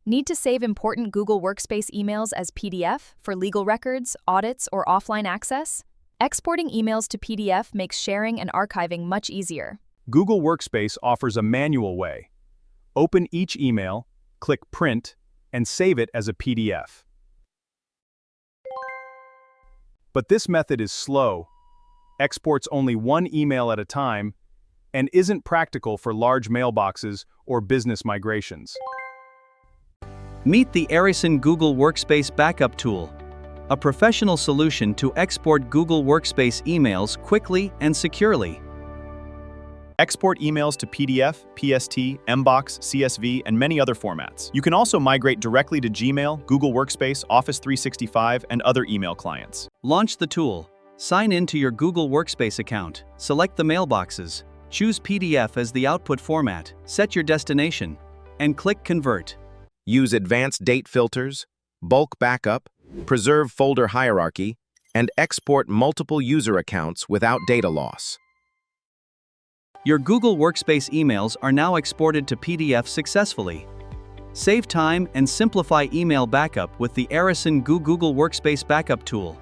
Need to save important Google Workspace emails as PDF for legal records, audits, or offline access? Exporting emails to PDF makes sharing and archiving much easier. Google Workspace offers a manual way. Open each email, click Print, and save it as a PDF. But this method is slow, exports only one email at a time, and isn't practical for large mailboxes or business migrations. Meet the Aryson Google Workspace Backup Tool, a professional solution to export Google Workspace emails quickly and securely. Export emails to PDF, PST, MBOX, CSV, and many other formats. You can also migrate directly to Gmail, Google Workspace, Office 365, and other email clients. Launch the tool. Sign in to your Google Workspace account. Select the mailboxes. Choose PDF as the output format. Set your destination. And click Convert. Use advanced date filters, bulk backup, preserve folder hierarchy, and export multiple user accounts without data loss. Your Google Workspace emails are now exported to PDF successfully. Save time and simplify email backup with the Aryson Google Workspace Backup Tool.